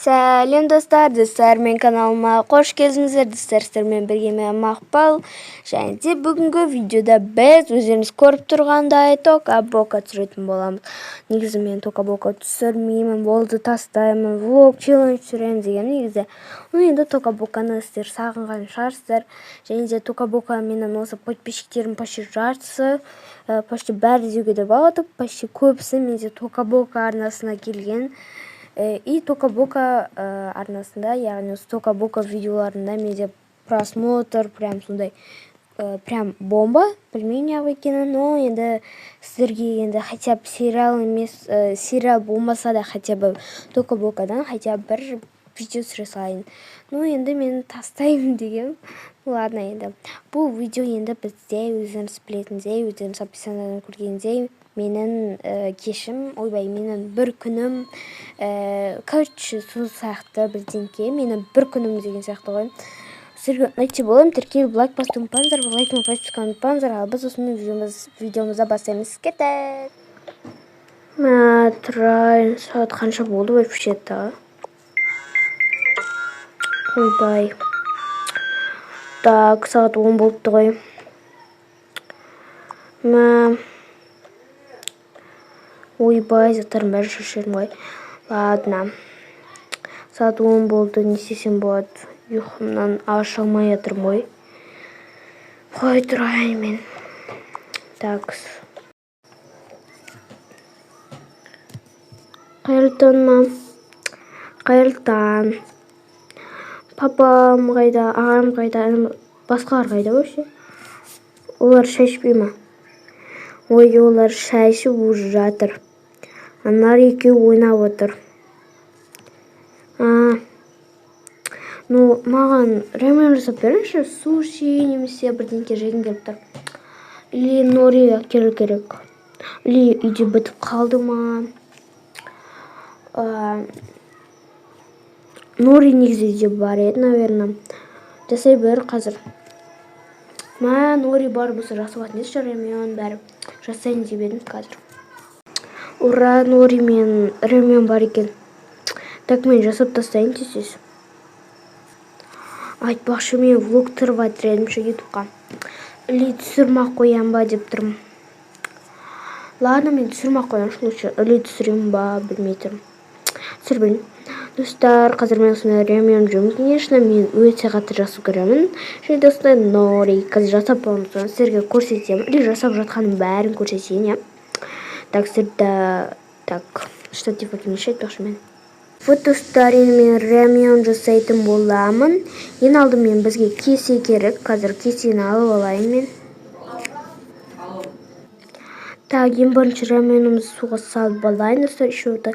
Сәлем достар, мен каналыма қош келдіңіздер. Достармен бірге мен Мақпал. Және де бүгінгі видеода біз өздеріңіз көріп тұрғандай тока-бока түсіретін боламыз. Негізі мен тока-бока түсірмеймін, болды тастаймын, влог, челлендж түсіремін деген негізі. Енді тока-боканы сіздер сағынған шығарсыздар. Және де тока-бока менің осы подписчиктерім почти жартысы, почти бәрі деуге де болады, почти көбісі менде тока-бока арнасына келген. И тока-бока арнасында, яғни тока-бока видеоларында менде просмотр прям сондай прям бомба, білмеймін неғып екенін, но енді сіздерге енді хотя бы сериал емес, сериал болмаса да хотя бы тока-бокадан хотя бы бір видео түсіре салайын. Ну енді мен тастаймын деген. Ладно, енді бұл видео енді бізде өздеріңіз білетіндей, өздеріңіз описаниядан көргендей менің кешім, ойбай, менің бір күнім, короче, сол сияқты бірдеңке, менің бір күнім деген сияқты ғой. Сіздерге ұнайтын болайын, тіркеліп лайк басуды ұмытпаңыздар, лайк мен подписчикті ұмытпаңыздар, ал біз осымен видеомызды бастаймыз. Кеттік. Тұрайын, сағат қанша болды вообще-то? Ойбай. Так, сағат 10 болыпты ғой. Ойбай, заттарым бәрі шешерім ғой. Ладно. Сағат 10 болды, не істесем болады? Ұйқымнан аша алмай жатырмын ғой. Қой тұрайын мен. Так. Қайырлы ма? Қайырлы. Папам қайда, ағам қайда, басқалар қайда вообще? Олар шай ішпей ма? Ой, олар шай ішіп уже жатыр. Анар екеуі ойнап отыр. Ну, маған рамен жасап беріңізші, суши немесе бірдеңке жегім келіп тұр. Или нори әкелу керек. Или үйде бітіп қалды ма? Нори негізі үйде бар еді, наверное. Жасай бер қазір. Нори бар болса жасаватын еді, рамен бәрі. Жасайын деп едім қазір. Ура, нори мен рамен бар екен. Так, мен жасап тастайын тез. Айтпақшы, мен влог тұрып атыр едім ютубқа. Или түсірмақ қоям ба деп тұрмын. Ладно, мен түсірмақ қоям лучше. Или түсірем ба, білмей тұрмын. Түсірбеймін. Достар, қазір мен осындай рамен жүрмін. Конечно, мен өте қатты жасап көремін. Және осындай нори. Қазір жасап болған соң сіздерге көрсетемін. Или жасап жатқаным бәрін көрсетейін, я. Так, сіздерді... Так, что типа мешает, потому что мен... Вот достар, мен рамен жасайтын боламын. Ең алдымен бізге кесе керек. Қазір кесені алып алайын мен. Так, ең бірінші раменімізді суға салып алайын, достар. Еще оты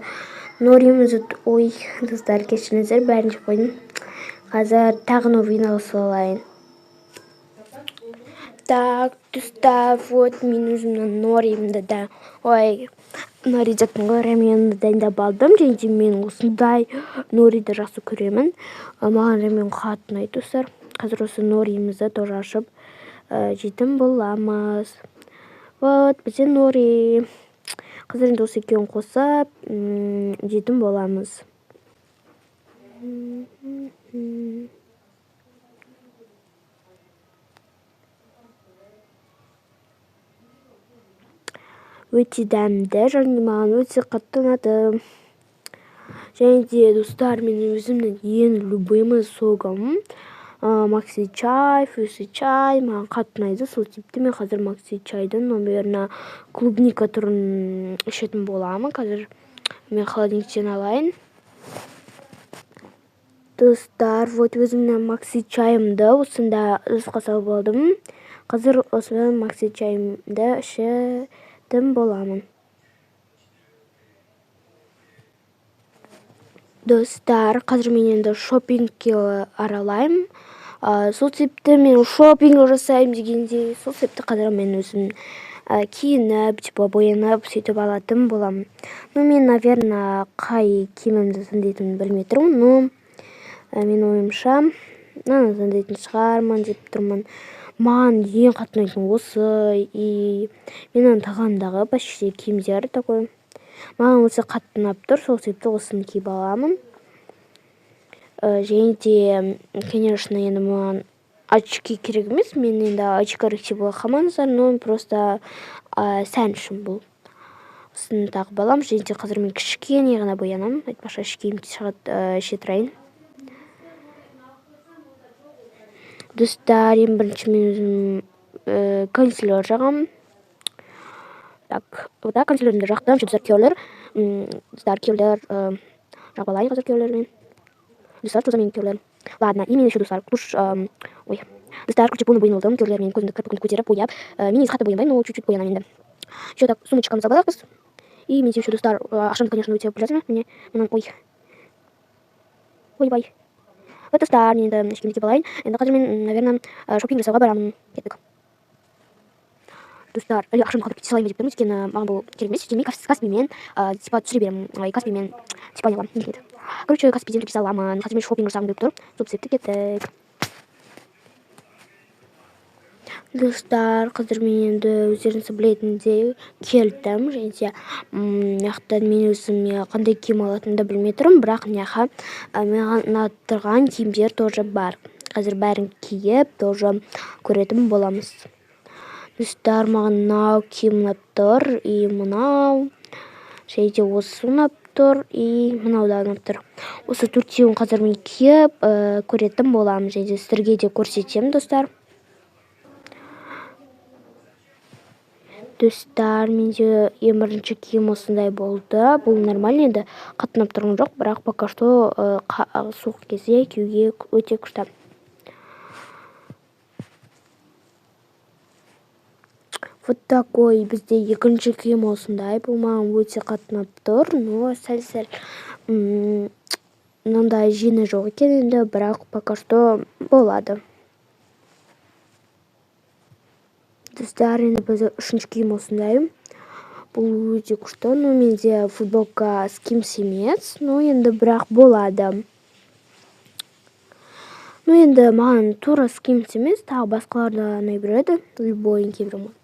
норимізді... Ой, достар, кешіріңіздер, бәрін жеп қойдым. Қазір тағы новин алып алайын. Так, достар, вот мен өзімнің норимді да... Ой, нори жаттың ғой, раменді дайындап алдым. Және де мен осындай нориді жақсы көремін. Маған рамен қатты ұнайды, достар. Қазір осы норимізді тоже ашып жейтін боламыз. Вот, бізде нори. Қазір енді осы екеуін қосып жейтін боламыз. Өте дәмді, және маған өте қатты ұнады. Және де, достар, менің өзімнің ең любимый согым. Макси чай, фюси чай, маған қатты ұнайды. Сол типті мен қазір макси чайдың, наверное, клубника түрін ішетін боламын. Қазір мен холодильниктен алайын. Достар, вот өзімнің макси чайымды осында ыдысқа салып алдым. Қазір осы макси чайымды ішетін боламын. Достар, қазір мен енді шоппингке аралаймын. Сол себепті мен шоппинг жасаймын дегенде, сол себепті қазір мен өзім киініп, типа боянып, сөйтіп алатын боламын. Ну, мен, наверное, қай киімімді таңдайтынын білмей тұрмын, но мен ойымша, таңдайтын шығармын деп тұрмын. Маған ең қатты ұнайтын осы, и менің тағамдағы почти киімдер такой. Маған осы қатты ұнап тұр, сол себепті осыны киіп аламын. Және де, конечно, енді маған очки керек емес. Мен енді очки корректив бола қалмаңыздар, но просто сән үшін бұл. Осыны тағып аламын. Және де қазір мен кішкене ғана боянамын. Айтпақшы киім шығады, іше тұрайын. Достар, ең бірінші мен өзім консилер жағамын. Так, вот консилерімді жақтым. Достар, кеулер. Достар, кеулер. Жағып алайын қазір кеулермен. Достар, что за мен кеулер? Ладно, и мен еще достар, туш... Ой. Достар, короче, полный боян болдым. Кеулер мен көзімді кірпігімді көтеріп, бояп. Мен есі қатты боянбаймын, но чуть-чуть боянамын енді. Еще так, сумочкамды забаламыз. И менде еще достар, ақшамды, конечно, өте популярны. Мне, ой. Ой-бай. Вот достар, мен енді ешкімді деп алайын. Енді қазір мен, наверное, шопинг жасауға барамын. Кеттік. Достар, ақшамды қалдырып кете салайын деп тұрмын, өйткені маған бұл керек емес. Демей Каспимен типа түсіре беремін. Каспимен типа не аламын. Не келеді. Короче, Каспиден кете саламын. Қазір мен шопинг жасағым келіп тұр. Сол себепті кеттік. Достар, қазір мен енді өздеріңіз білетіндей келдім. Және де мынаяқтан мен өзім қандай киім алатынымды білмей тұрмын, бірақ мынаяққа маған ұнап тұрған киімдер тоже бар. Қазір бәрін киіп, тоже көретін боламыз. Достар, маған мынау киім ұнап тұр, и мынау. Және де осы ұнап тұр, и мынау да ұнап тұр. Осы төртеуін қазір мен киіп, көретін боламын. Және де сіздерге де көрсетемін, достар. Достар, менде ең бірінші киім осындай болды. Бұл нормально енді, қатты ұнап тұрған жоқ, бірақ пока что суық кезде киюге өте күшті. Вот такой бізде екінші киім осындай. Бұл маған өте қатты ұнап тұр, но сәл-сәл мынандай жеңі жоқ екен енді, бірақ пока что болады. Достар, енді бізде үшінші киім осындай. Бұл өте күшті, но менде футболка скимс емес, но енді бірақ болады. Но енді маған тура скимс емес, тағы басқаларда ұнай береді, любойын кие беремін.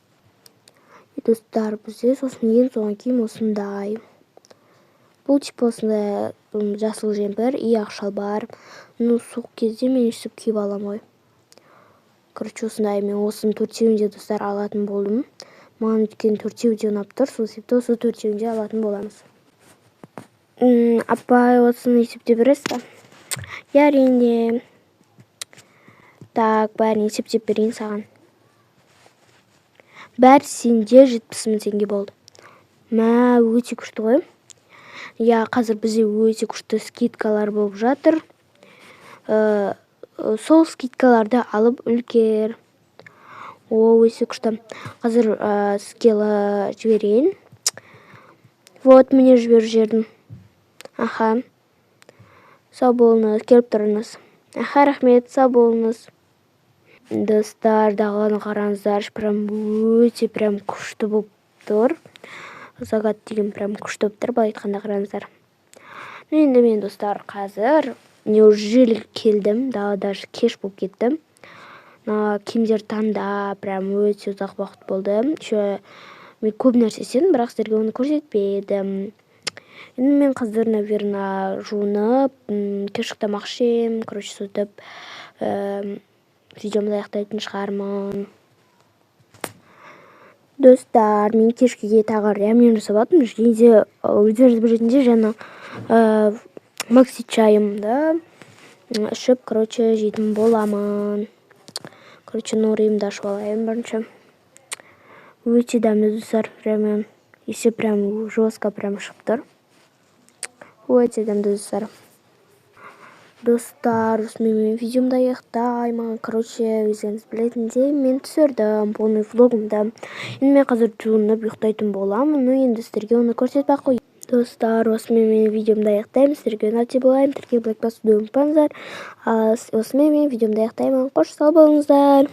Достар, бізде сосын ең соңғы киім осындай. Бұл типа осындай жасыл жемпір и ақ шалбар. Ну, суық кезде мен үсіп киіп аламын ғой. Короче, осындай мен осының төртеуінде достар алатын болдым. Маған өткен төртеуде ұнап тұр, сол себепті осы төртеуінде алатын боламыз. Апай, осыны есептеп бересіз ба? Әрине. Так, бәрін есептеп берейін саған. Бәрі сенде 70 теңге болды. Мә, өте күшті ғой. Я, қазір бізде өте күшті скидкалар болып жатыр. Сол скидкаларды алып үлгер. Өте күшті. Қазір скелі жіберейін. Вот, міне жіберіп жердім. Аха. Сау болыңыз, келіп тұрыңыз. Аха, рахмет, сау болыңыз. Достар, дағаны қараңыздар, прям өте прям күшті болып тұр. Загат деген прям күшті болып тұр, былай айтқанда қараңыздар. Енді мен достар қазір неужели келдім, даже кеш болып кеттім. Киімдер таңда прям өте ұзақ уақыт болды. Мен көп нәрсе істедім, бірақ сіздерге оны көрсетпедім. Енді мен қазір, наверное, жуынып, кешкі тамақ ішемін, короче, сөйтіп видеомды аяқтайтын шығармын. Достар, мен кешкіге тағы рәмен жасап алдым. Және де өздеріңіз білетіндей жаңа макси чайымды ішіп, короче, жейтін боламын. Короче, нұрымды ашып алайын бірінші. Өте дәмді достар, рәмен. Есі прям жестко прям шығып тұр. Өте дәмді достар. Достар, осымен видеомды аяқтаймын. Короче, өздеріңіз білетіндей мен түсірдім полный влогымды. Енді мен қазір жуынып ұйықтайтын боламын, но енді сіздерге оны көрсетпей қояйын. Достар, осымен мен видеомды аяқтаймын. Сіздерге ұнап болайын. Сіздерге лайк басуды ұмытпаңыздар. Осымен мен видеомды аяқтаймын. Қош сау болыңыздар.